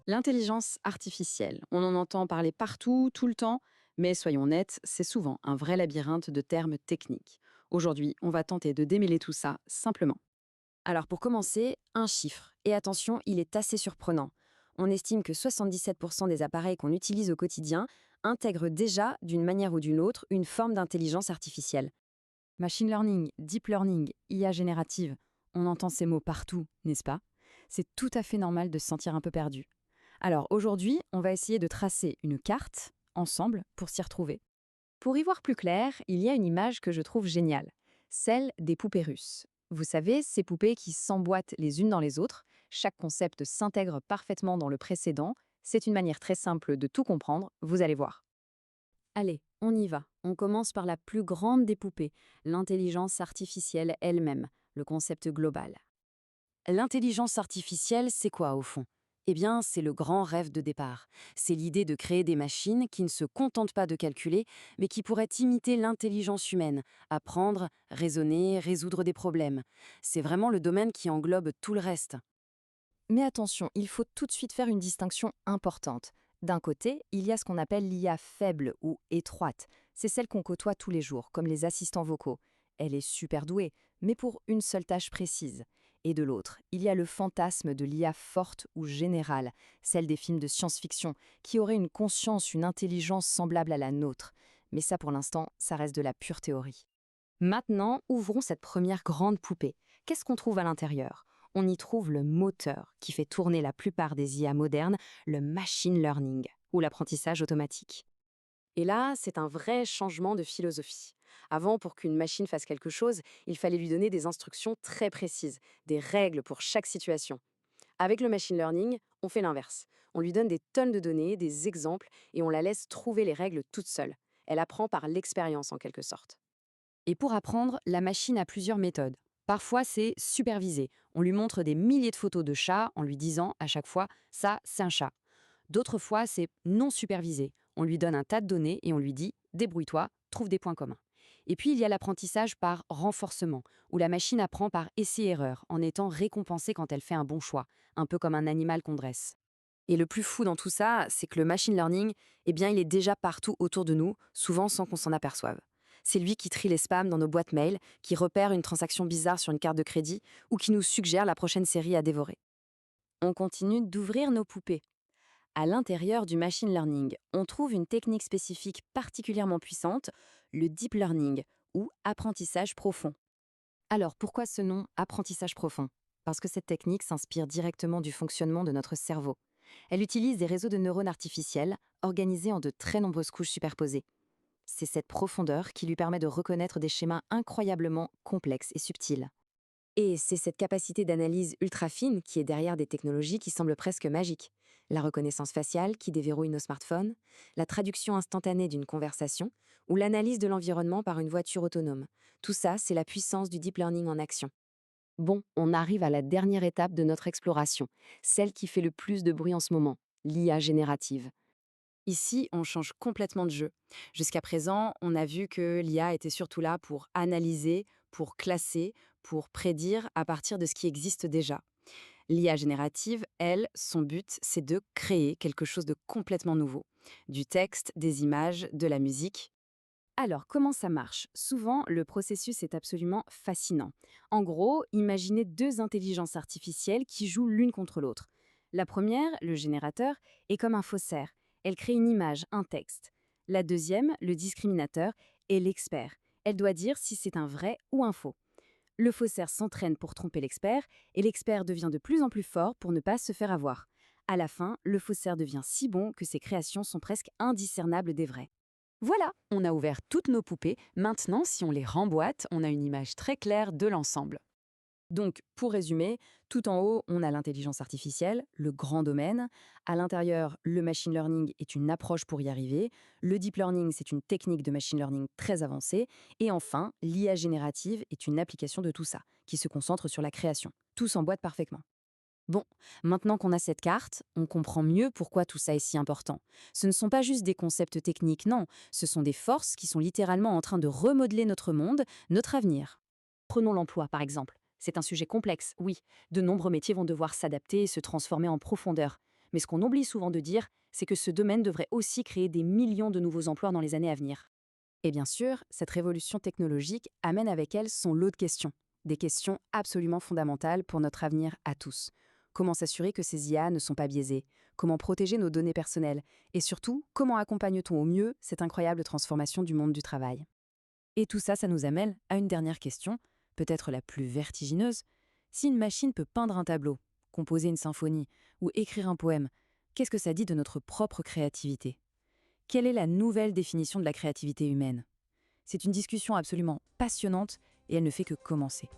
L'intelligence artificielle, on en entend parler partout, tout le temps, mais soyons nets, c'est souvent un vrai labyrinthe de termes techniques. Aujourd'hui, on va tenter de démêler tout ça simplement. Alors pour commencer, un chiffre. Et attention, il est assez surprenant. On estime que 77% des appareils qu'on utilise au quotidien intègrent déjà, d'une manière ou d'une autre, une forme d'intelligence artificielle. Machine learning, deep learning, IA générative, on entend ces mots partout, n'est-ce pas? C'est tout à fait normal de se sentir un peu perdu. Alors aujourd'hui, on va essayer de tracer une carte, ensemble, pour s'y retrouver. Pour y voir plus clair, il y a une image que je trouve géniale, celle des poupées russes. Vous savez, ces poupées qui s'emboîtent les unes dans les autres, chaque concept s'intègre parfaitement dans le précédent, c'est une manière très simple de tout comprendre, vous allez voir. Allez, on y va. On commence par la plus grande des poupées, l'intelligence artificielle elle-même, le concept global. L'intelligence artificielle, c'est quoi au fond? Eh bien, c'est le grand rêve de départ. C'est l'idée de créer des machines qui ne se contentent pas de calculer, mais qui pourraient imiter l'intelligence humaine, apprendre, raisonner, résoudre des problèmes. C'est vraiment le domaine qui englobe tout le reste. Mais attention, il faut tout de suite faire une distinction importante. D'un côté, il y a ce qu'on appelle l'IA faible ou étroite. C'est celle qu'on côtoie tous les jours, comme les assistants vocaux. Elle est super douée, mais pour une seule tâche précise. Et de l'autre, il y a le fantasme de l'IA forte ou générale, celle des films de science-fiction, qui aurait une conscience, une intelligence semblable à la nôtre. Mais ça, pour l'instant, ça reste de la pure théorie. Maintenant, ouvrons cette première grande poupée. Qu'est-ce qu'on trouve à l'intérieur? On y trouve le moteur qui fait tourner la plupart des IA modernes, le machine learning, ou l'apprentissage automatique. Et là, c'est un vrai changement de philosophie. Avant, pour qu'une machine fasse quelque chose, il fallait lui donner des instructions très précises, des règles pour chaque situation. Avec le machine learning, on fait l'inverse. On lui donne des tonnes de données, des exemples, et on la laisse trouver les règles toute seule. Elle apprend par l'expérience en quelque sorte. Et pour apprendre, la machine a plusieurs méthodes. Parfois, c'est supervisé. On lui montre des milliers de photos de chats en lui disant à chaque fois ça, c'est un chat. D'autres fois, c'est non supervisé. On lui donne un tas de données et on lui dit débrouille-toi, trouve des points communs. Et puis, il y a l'apprentissage par renforcement, où la machine apprend par essai-erreur, en étant récompensée quand elle fait un bon choix, un peu comme un animal qu'on dresse. Et le plus fou dans tout ça, c'est que le machine learning, eh bien, il est déjà partout autour de nous, souvent sans qu'on s'en aperçoive. C'est lui qui trie les spams dans nos boîtes mail, qui repère une transaction bizarre sur une carte de crédit ou qui nous suggère la prochaine série à dévorer. On continue d'ouvrir nos poupées. À l'intérieur du machine learning, on trouve une technique spécifique particulièrement puissante, le deep learning, ou apprentissage profond. Alors, pourquoi ce nom apprentissage profond? Parce que cette technique s'inspire directement du fonctionnement de notre cerveau. Elle utilise des réseaux de neurones artificiels organisés en de très nombreuses couches superposées. C'est cette profondeur qui lui permet de reconnaître des schémas incroyablement complexes et subtils. Et c'est cette capacité d'analyse ultra fine qui est derrière des technologies qui semblent presque magiques. La reconnaissance faciale qui déverrouille nos smartphones, la traduction instantanée d'une conversation ou l'analyse de l'environnement par une voiture autonome. Tout ça, c'est la puissance du deep learning en action. Bon, on arrive à la dernière étape de notre exploration, celle qui fait le plus de bruit en ce moment, l'IA générative. Ici, on change complètement de jeu. Jusqu'à présent, on a vu que l'IA était surtout là pour analyser, pour classer, pour prédire à partir de ce qui existe déjà. L'IA générative, elle, son but, c'est de créer quelque chose de complètement nouveau. Du texte, des images, de la musique. Alors, comment ça marche? Souvent, le processus est absolument fascinant. En gros, imaginez deux intelligences artificielles qui jouent l'une contre l'autre. La première, le générateur, est comme un faussaire. Elle crée une image, un texte. La deuxième, le discriminateur, est l'expert. Elle doit dire si c'est un vrai ou un faux. Le faussaire s'entraîne pour tromper l'expert et l'expert devient de plus en plus fort pour ne pas se faire avoir. À la fin, le faussaire devient si bon que ses créations sont presque indiscernables des vraies. Voilà, on a ouvert toutes nos poupées. Maintenant, si on les remboîte, on a une image très claire de l'ensemble. Donc, pour résumer, tout en haut, on a l'intelligence artificielle, le grand domaine. À l'intérieur, le machine learning est une approche pour y arriver. Le deep learning, c'est une technique de machine learning très avancée. Et enfin, l'IA générative est une application de tout ça, qui se concentre sur la création. Tout s'emboîte parfaitement. Bon, maintenant qu'on a cette carte, on comprend mieux pourquoi tout ça est si important. Ce ne sont pas juste des concepts techniques, non, ce sont des forces qui sont littéralement en train de remodeler notre monde, notre avenir. Prenons l'emploi, par exemple. C'est un sujet complexe, oui. De nombreux métiers vont devoir s'adapter et se transformer en profondeur. Mais ce qu'on oublie souvent de dire, c'est que ce domaine devrait aussi créer des millions de nouveaux emplois dans les années à venir. Et bien sûr, cette révolution technologique amène avec elle son lot de questions. Des questions absolument fondamentales pour notre avenir à tous. Comment s'assurer que ces IA ne sont pas biaisées? Comment protéger nos données personnelles? Et surtout, comment accompagne-t-on au mieux cette incroyable transformation du monde du travail? Et tout ça, ça nous amène à une dernière question, peut-être la plus vertigineuse. Si une machine peut peindre un tableau, composer une symphonie ou écrire un poème, qu'est-ce que ça dit de notre propre créativité? Quelle est la nouvelle définition de la créativité humaine? C'est une discussion absolument passionnante et elle ne fait que commencer.